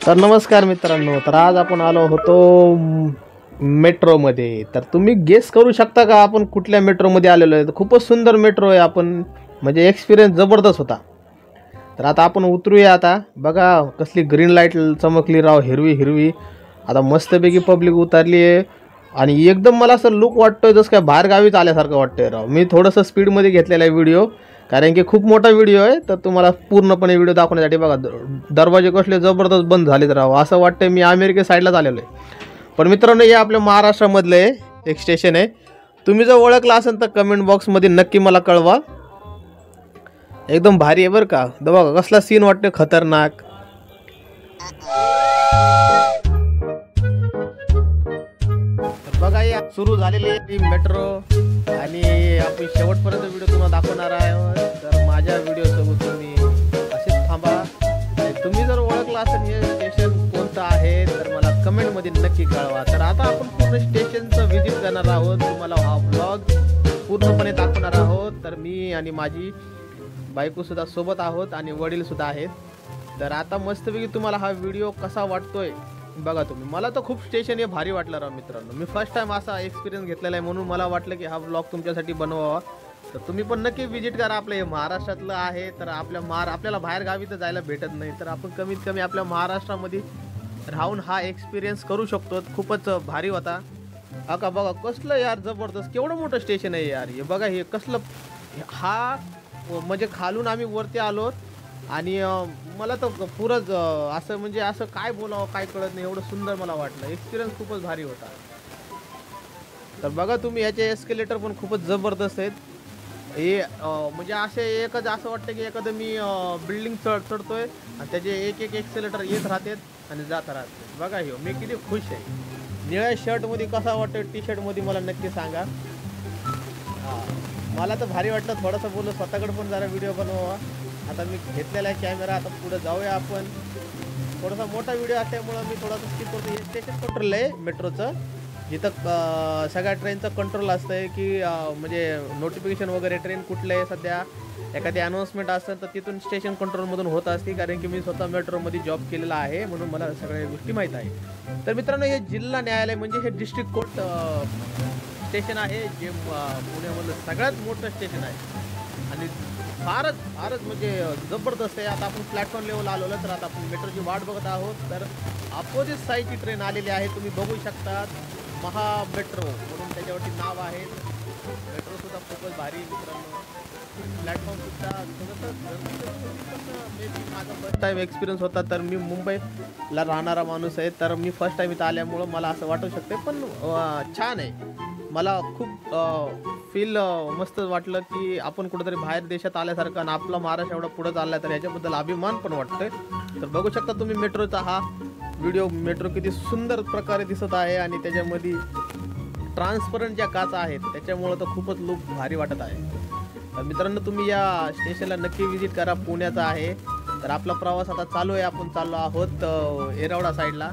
तर नमस्कार मित्रांनो, तर आज आपण आलो होतो मेट्रोमध्ये. तर तुम्ही गेस करू शकता का आपण कुठल्या मेट्रोमध्ये आलेलो आहे? तर खूपच सुंदर मेट्रो आहे. आपण म्हणजे एक्सपिरियन्स जबरदस्त होता. तर आता आपण उतरूया. आता बघा कसली ग्रीन लाईट चमकली राव, हिरवी हिरवी. आता मस्तपैकी पब्लिक उतरली आहे आणि एकदम मला असं लुक वाटतोय जसं काय बाहेरगावीच आल्यासारखं वाटतंय राव. मी थोडंसं स्पीडमध्ये घेतलेला आहे व्हिडिओ, कारण की खूप मोठा व्हिडिओ आहे. तर तुम्हाला पूर्णपणे व्हिडिओ दाखवण्यासाठी बघा दरवाजे कसले जबरदस्त बंद झालेत राव. असं वाटतंय मी अमेरिके साईडलाच आलेलो आहे. पण मित्रांनो, हे आपल्या महाराष्ट्रामधलं आहे, एक स्टेशन आहे. तुम्ही जर ओळखला असेल तर कमेंट बॉक्समध्ये नक्की मला कळवा. एकदम भारी आहे बरं का. बघा कसला सीन वाटतोय खतरनाक. तर बघा या सुरू झालेली आहे ती मेट्रो आणि आपण शेवटपर्यंत व्हिडिओ तुम्हाला दाखवणार आहे. तर माझ्या व्हिडिओ सोबत तुम्ही असेच थांबा. तुम्ही जर ओळखला असेल हे स्टेशन कोणतं आहे तर मला कमेंटमध्ये नक्की कळवा. तर आता आपण पूर्ण स्टेशनचं व्हिजिट करणार आहोत, तुम्हाला हा व्लॉग पूर्णपणे दाखवणार आहोत. तर मी आणि माझी बायकोसुद्धा सोबत आहोत आणि वडीलसुद्धा आहेत. तर आता मस्तपैकी तुम्हाला हा व्हिडिओ कसा वाटतोय बघा तुम्ही. मला तर खूप स्टेशन हे भारी वाटलं राव मित्रांनो. मी फर्स्ट टाइम असा एक्सपिरियन्स घेतलेला आहे, म्हणून मला वाटलं की हा व्लॉग तुमच्यासाठी बनवावा. तर तुम्ही पण नक्की विजिट करा. आपलं हे महाराष्ट्रातलं आहे, तर आपल्याला बाहेर गावी तर जायला भेटत नाही, तर आपण कमीत कमी आपल्या महाराष्ट्रामध्ये राहून हा एक्सपिरियन्स करू शकतो. खूपच भारी होता. का बघा कसलं यार जबरदस्त, केवढं मोठं स्टेशन आहे यार हे. बघा हे कसलं, हा म्हणजे खालून आम्ही वरती आलो आणि मला तर पुरंच असं म्हणजे असं काय बोलावं काय कळत नाही, एवढं सुंदर मला वाटलं. एक्सपिरियन्स खूपच भारी होता. तर बघा तुम्ही याचे एस्केलेटर पण खूपच जबरदस्त आहेत. हे म्हणजे असे एकच असं वाटतं की एखादं मी बिल्डिंग चढतोय आणि त्याचे एक एक एक्सेलेटर येत राहतात आणि जात राहतात. बघा हे मी किती खुश आहे. निळ्या शर्टमध्ये कसा वाटतं, टी शर्टमध्ये मला नक्की सांगा. मला तर भारी वाटलं. थोडंसं बोललो स्वतःकडे पण जरा व्हिडिओ बनवावा. आता मी घेतलेला आहे कॅमेरा. आता पुढे जाऊया आपण. थोडासा मोठा व्हिडिओ असल्यामुळं मी थोडासा स्किप करतो. हे स्टेशन कंट्रोल आहे मेट्रोचं, जिथं सगळ्या ट्रेनचं कंट्रोल असतं आहे की म्हणजे नोटिफिकेशन वगैरे ट्रेन कुठलं आहे सध्या, एखादी अनाऊन्समेंट असेल तर तिथून स्टेशन कंट्रोलमधून होत असते. कारण की मी स्वतः मेट्रोमध्ये जॉब केलेला आहे, म्हणून मला सगळ्या गोष्टी माहीत आहे. तर मित्रांनो, हे जिल्हा न्यायालय म्हणजे हे डिस्ट्रिक्ट कोर्ट स्टेशन आहे, जे पुण्यामधलं सगळ्यात मोठं स्टेशन आहे आणि फारच म्हणजे जबरदस्त आहे. आता आपण प्लॅटफॉर्म लेवल आलो तर आता आपण मेट्रोची वाट बघत आहोत. तर अपोजिट साईडची ट्रेन आलेली आहे, तुम्ही बघू शकतात. महा मेट्रो म्हणून त्याच्यावरती नाव आहे. मेट्रोसुद्धा खूपच भारी मित्रांनो. प्लॅटफॉर्मसुद्धा माझा फर्स्ट टाईम एक्सपिरियन्स होता. तर मी मुंबईला राहणारा माणूस आहे, तर मी फर्स्ट टाईम इथं आल्यामुळं मला असं वाटू शकते, पण छान आहे. मला खूप फील मस्त वाटलं की आपण कुठेतरी बाहेर देशात आल्यासारखं आणि आपला महाराष्ट्र एवढा पुढं चालला, तर याच्याबद्दल अभिमान पण वाटतोय. तर बघू शकता तुम्ही मेट्रोचा हा व्हिडिओ. मेट्रो किती सुंदर प्रकारे दिसत आहे आणि त्याच्यामध्ये ट्रान्सपरंट ज्या काचा आहेत त्याच्यामुळं तर खूपच लुक भारी वाटत आहे. तर मित्रांनो, तुम्ही या स्टेशनला नक्की व्हिजिट करा. पुण्याचा आहे. तर आपला प्रवास आता चालू आहे. आपण चाललो आहोत येरवडा साईडला.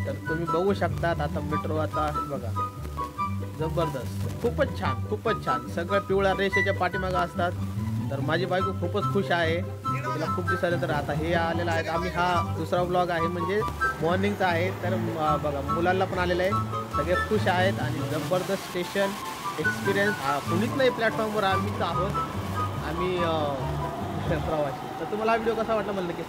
तर तुम्ही बघू शकतात आता मेट्रो. आता बघा जबरदस्त, खूपच छान. सगळं पिवळ्या रेषेच्या पाठीमागं असतात. तर माझी बायको खूपच खुश आहे. तिला खूप दिसायला. तर आता हे आलेलं आहे. आम्ही हा दुसरा ब्लॉग आहे म्हणजे मॉर्निंगचा आहे. तर बघा मुलांना पण आलेलं आहे. सगळे खुश आहेत आणि जबरदस्त स्टेशन एक्सपिरियन्स. कुणीच नाही प्लॅटफॉर्मवर, आम्हीच आहोत. आम्ही प्रवासी. तर तुम्हाला हा व्हिडिओ कसा वाटला मला नक्की सांगा.